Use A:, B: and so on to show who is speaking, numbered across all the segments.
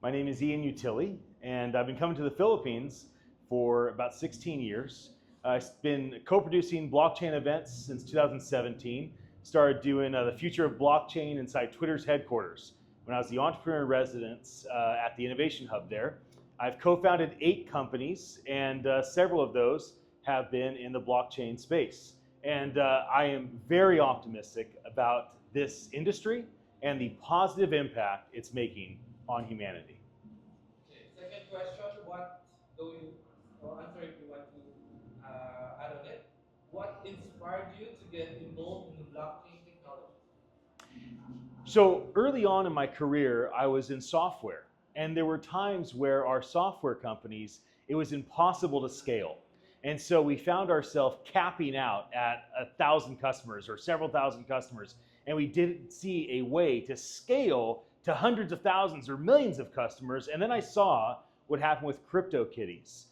A: My name is Ian Utilli, and I've been coming to the Philippines for about 16 years. I've been co-producing blockchain events since 2017. Started doing the future of blockchain inside Twitter's headquarters when I was the entrepreneur in residence at the Innovation Hub there. I've co-founded 8 companies, and several of those have been in the blockchain space. And I am very optimistic about this industry and the positive impact it's making on humanity.
B: Okay, second question, what do you, or answer if you want to add on it. What inspired you to get involved in the blockchain technology?
A: So early on in my career, I was in software, and there were times where our software companies, it was impossible to scale. And so we found ourselves capping out at 1,000 customers or several thousand customers, and we didn't see a way to scale to hundreds of thousands or millions of customers. And then I saw what happened with CryptoKitties,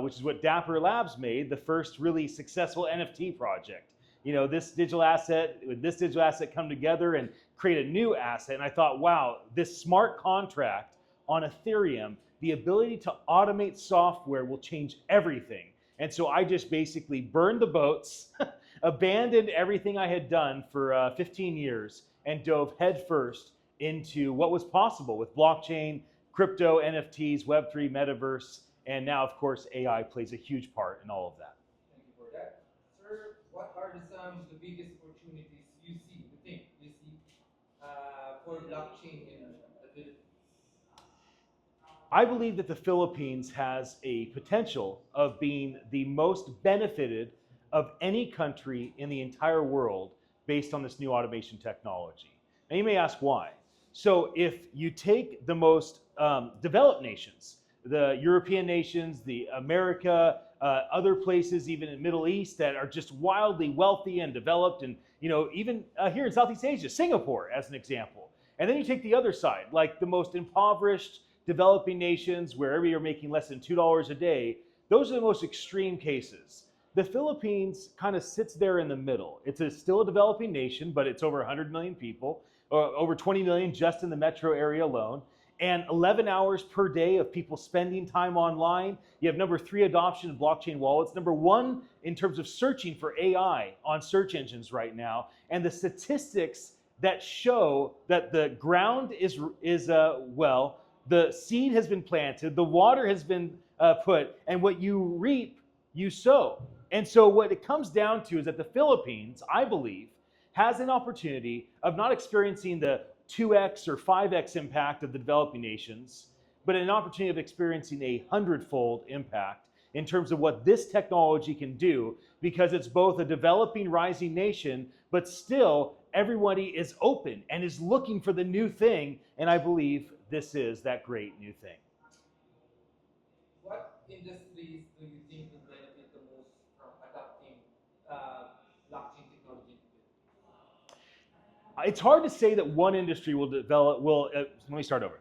A: which is what Dapper Labs made, the first really successful NFT project. You know, this digital asset, with this digital asset come together and create a new asset. And I thought, wow, this smart contract on Ethereum, the ability to automate software will change everything. And so I just basically burned the boats, abandoned everything I had done for 15 years, and dove headfirst into what was possible with blockchain, crypto, NFTs, Web3, metaverse, and now, of course, AI plays a huge part in all of that.
B: Thank you for that. Sir, what are some of the biggest opportunities you see for blockchain in the Philippines?
A: I believe that the Philippines has a potential of being the most benefited of any country in the entire world based on this new automation technology. Now you may ask why. So if you take the most developed nations, the European nations, the America, other places, even in the Middle East that are just wildly wealthy and developed, and even here in Southeast Asia, Singapore as an example. And then you take the other side, like the most impoverished developing nations where you're making less than $2 a day. Those are the most extreme cases. The Philippines kind of sits there in the middle. It's still a developing nation, but it's over 100 million people, or over 20 million just in the metro area alone, and 11 hours per day of people spending time online. You have number 3 adoption of blockchain wallets, number 1 in terms of searching for AI on search engines right now, and the statistics that show that the ground is well, the seed has been planted, the water has been put, and what you reap, you sow. And so what it comes down to is that the Philippines, I believe, has an opportunity of not experiencing the 2x or 5x impact of the developing nations, but an opportunity of experiencing a 100-fold impact in terms of what this technology can do, because it's both a developing, rising nation, but still everybody is open and is looking for the new thing, and I believe this is that great new thing.
B: What industries do you think will benefit the most from adopting blockchain technology?
A: It's hard to say that one industry will let me start over.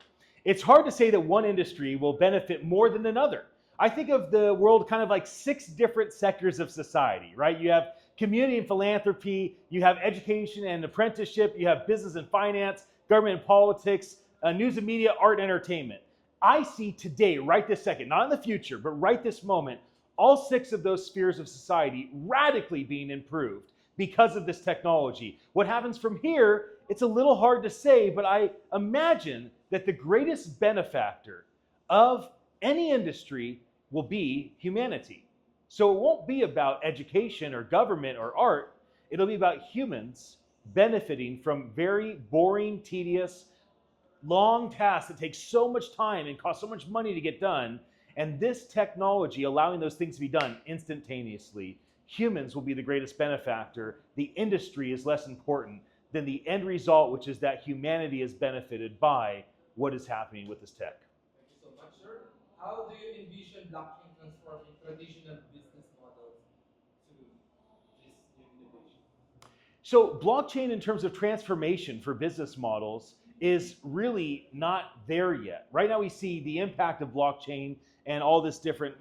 A: It's hard to say that one industry will benefit more than another. I think of the world kind of like 6 different sectors of society, right? You have community and philanthropy, you have education and apprenticeship, you have business and finance, government and politics, news and media, art and entertainment. I see today, right this second, not in the future, but right this moment, all 6 of those spheres of society radically being improved because of this technology. What happens from here, it's a little hard to say, but I imagine that the greatest benefactor of any industry will be humanity. So it won't be about education or government or art. It'll be about humans benefiting from very boring, tedious, long tasks that take so much time and cost so much money to get done. And this technology allowing those things to be done instantaneously, humans will be the greatest benefactor. The industry is less important than the end result, which is that humanity is benefited by what is happening with this tech.
B: Thank you so much, sir. How do you envision blockchain transforming traditional business models to this new innovation?
A: So blockchain in terms of transformation for business models is really not there yet. Right now we see the impact of blockchain and all this different,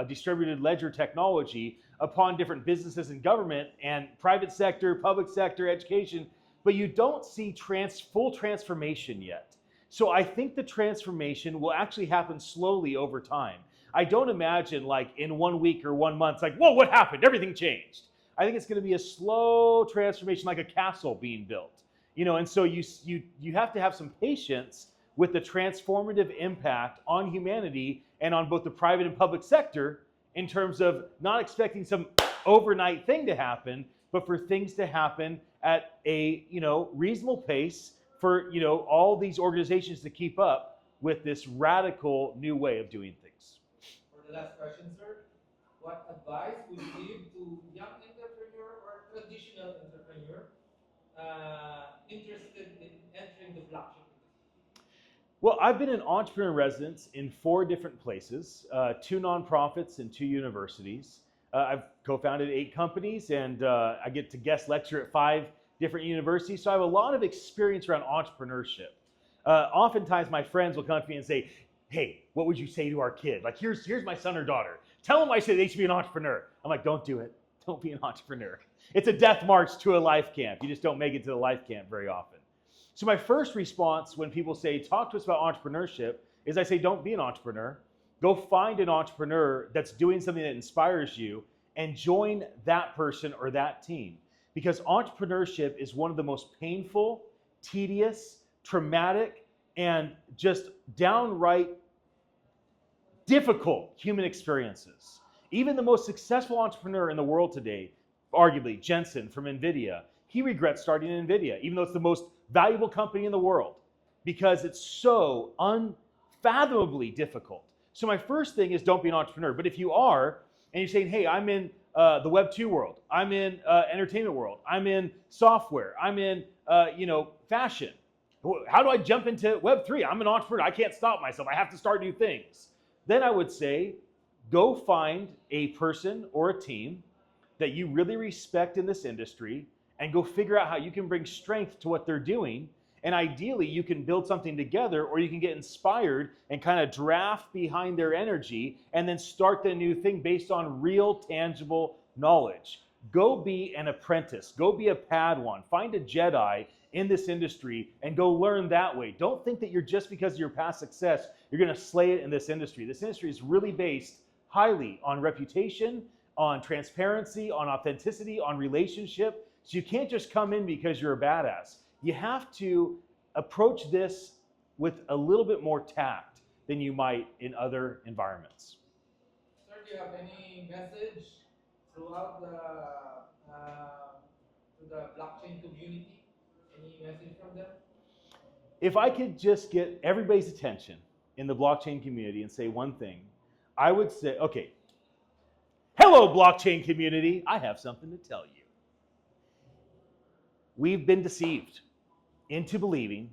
A: distributed ledger technology upon different businesses and government and private sector, public sector, education, but you don't see full transformation yet. So I think the transformation will actually happen slowly over time. I don't imagine like in 1 week or 1 month, it's like, whoa, what happened? Everything changed. I think it's going to be a slow transformation, like a castle being built. And so you have to have some patience with the transformative impact on humanity and on both the private and public sector, in terms of not expecting some overnight thing to happen, but for things to happen at a reasonable pace for all these organizations to keep up with this radical new way of doing things.
B: For the last question, sir, what advice would you give to young entrepreneur or traditional entrepreneur interested in entering the blockchain industry?
A: Well, I've been an entrepreneur in residence in 4 different places, 2 nonprofits and 2 universities. I've co-founded 8 companies, and I get to guest lecture at 5 different universities, so I have a lot of experience around entrepreneurship. Oftentimes my friends will come to me and say, hey, what would you say to our kid? Like, here's my son or daughter. Tell them I say they should be an entrepreneur. I'm like, don't do it. Don't be an entrepreneur. It's a death march to a life camp. You just don't make it to the life camp very often. So my first response when people say, talk to us about entrepreneurship, is I say, don't be an entrepreneur. Go find an entrepreneur that's doing something that inspires you and join that person or that team. Because entrepreneurship is one of the most painful, tedious, traumatic, and just downright difficult human experiences. Even the most successful entrepreneur in the world today, arguably Jensen from NVIDIA, he regrets starting NVIDIA, even though it's the most valuable company in the world, because it's so unfathomably difficult. So my first thing is, don't be an entrepreneur. But if you are, and you're saying, hey, I'm in the Web 2 world, I'm in entertainment world, I'm in software, I'm in fashion. How do I jump into Web 3? I'm an entrepreneur. I can't stop myself. I have to start new things. Then I would say, go find a person or a team that you really respect in this industry, and go figure out how you can bring strength to what they're doing. And ideally, you can build something together, or you can get inspired and kind of draft behind their energy and then start the new thing based on real, tangible knowledge. Go be an apprentice. Go be a Padawan. Find a Jedi in this industry and go learn that way. Don't think that you're just because of your past success, you're going to slay it in this industry. This industry is really based highly on reputation, on transparency, on authenticity, on relationship. So you can't just come in because you're a badass. You have to approach this with a little bit more tact than you might in other environments.
B: Sir, do you have any message throughout to the blockchain community? Any message from them?
A: If I could just get everybody's attention in the blockchain community and say one thing, I would say, okay, hello blockchain community, I have something to tell you. We've been deceived into believing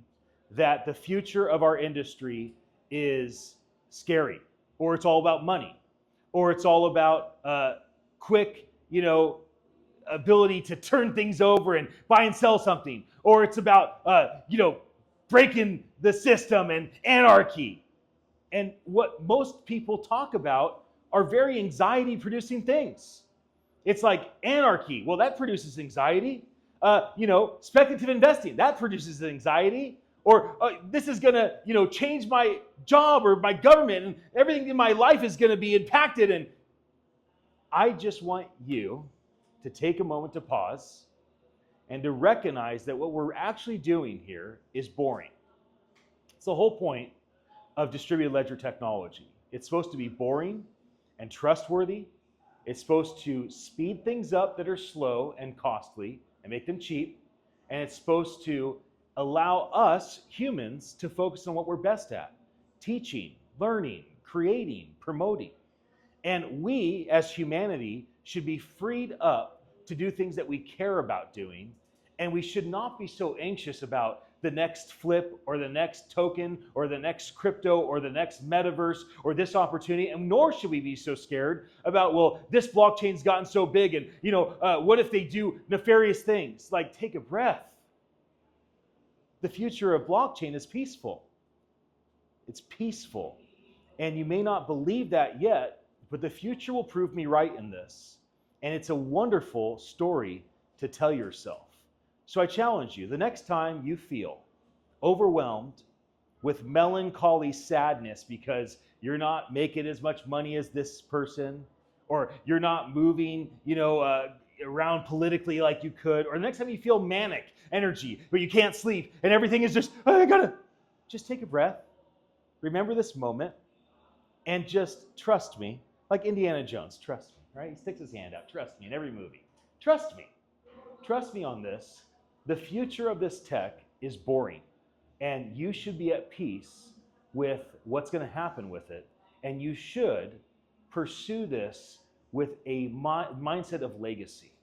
A: that the future of our industry is scary, or it's all about money, or it's all about quick, ability to turn things over and buy and sell something, or it's about breaking the system and anarchy. And what most people talk about are very anxiety-producing things. It's like anarchy. Well, that produces anxiety. Speculative investing, that produces anxiety. Or this is going to, change my job or my government, and everything in my life is going to be impacted. And I just want you to take a moment to pause and to recognize that what we're actually doing here is boring. It's the whole point of distributed ledger technology. It's supposed to be boring and trustworthy. It's supposed to speed things up that are slow and costly and make them cheap. And it's supposed to allow us humans to focus on what we're best at: teaching, learning, creating, promoting. And we as humanity should be freed up to do things that we care about doing. And we should not be so anxious about the next flip or the next token or the next crypto or the next metaverse or this opportunity. And nor should we be so scared about, well, this blockchain's gotten so big and, what if they do nefarious things? Like, take a breath. The future of blockchain is peaceful. It's peaceful. And you may not believe that yet, but the future will prove me right in this. And it's a wonderful story to tell yourself. So I challenge you, the next time you feel overwhelmed with melancholy sadness because you're not making as much money as this person, or you're not moving, around politically like you could, or the next time you feel manic energy, but you can't sleep and everything is just, "Oh, I gotta," just take a breath, remember this moment, and just trust me, like Indiana Jones, trust me, right? He sticks his hand out, trust me in every movie. Trust me. Trust me on this. The future of this tech is boring, and you should be at peace with what's going to happen with it. And you should pursue this with a mindset of legacy.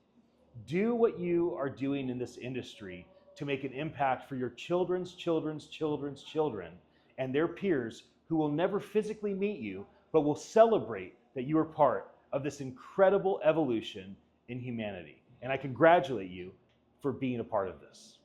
A: Do what you are doing in this industry to make an impact for your children's children's children's children and their peers who will never physically meet you, but will celebrate that you are part of this incredible evolution in humanity. And I congratulate you for being a part of this.